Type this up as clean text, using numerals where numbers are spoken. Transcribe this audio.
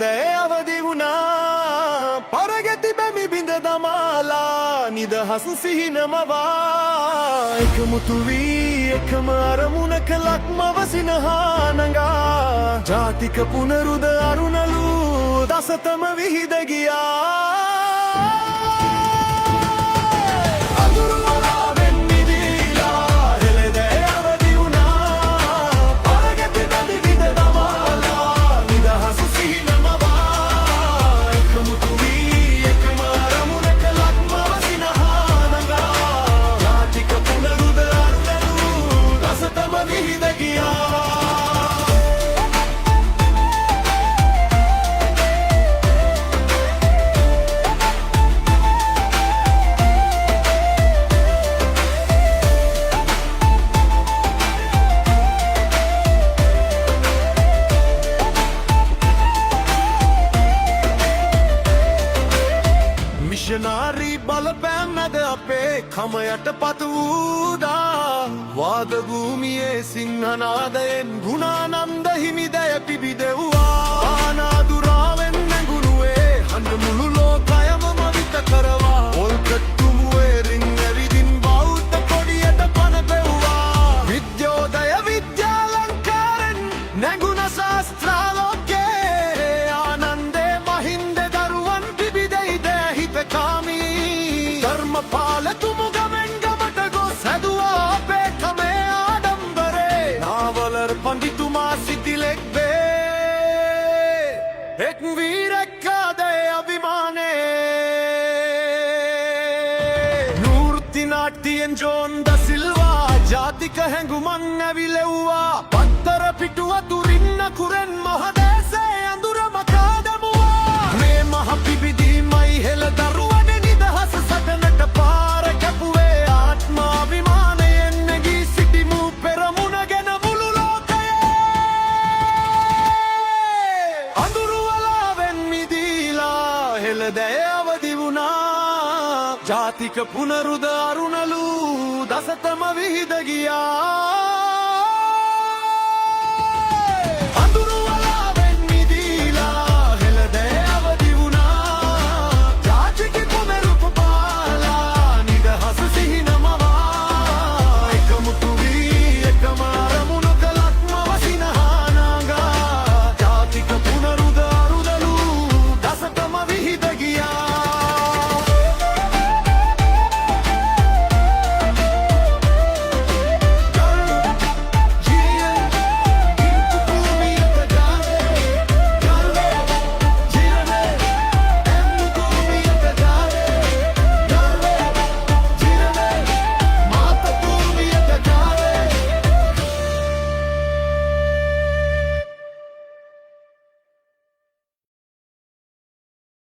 හෙළදෑ අවදි වුණා පරගෙති බැමි බිඳ දමාලා නිදහස් සිහිනමවා එකමුතු වී එකම අරමුණක ලක්මව සිනහා නඟා ජාතික පුනරුද අරුණලු දසතම විහිද ගියා මිෂනාරී බලපෑම් මැද අපේ කමයට පතු වූදා වාද භූමියේ සිංහනාදයෙන් ගුණානන්ද හිමිදය පිබිදෙව්වා ආනාදුරාවෙන් නැගුණුවේ හඬ මුළු ලෝකයම මවිත කරවා ඔල්කට්ටුමුවේ රින් ඇවිදින් බෞද්ධ කොඩියට පන පෙව්වා විද්‍යෝදය විද්‍යාලංකාරෙන් නැගුණ ශාස්ත්‍රාලෝකේ ආනන්දේ මහින්ද දරුවන් පිබිදෙයිද හිතකාමී ධර්මපාලතුමු ගමෙන් ගමට ගොස් හැදුවා අපේ කමේ ආඩම්බරේ නාවලර් පඬිතුමා සිතිලෙක් වේ එක් වීරෙක්කාදේ අභිමානේ නූර්ති නාට්‍යයෙන් ජෝන් ද සිල්වා ජාතික හැඟුමන් ඇවිලෙව්වා පත්තර පිටුව දුරින් නකුරෙන් මහදේසේ අඳුර මකා දැමුවා මේ මහ පිබිදීමයි හෙළ දරුවනේ නිදහස සටනට පාර කැපුවේ ආත්මාභිමානයෙන් නැගී සිටිමු පෙරමුණ ගැන මුළු ලෝකයේ අඳුරු වලාවෙන් මිදීලා හෙළදෑ අවදි වුණා ජාතික පුනරුද අරුණලු දසතම විහිද ගියා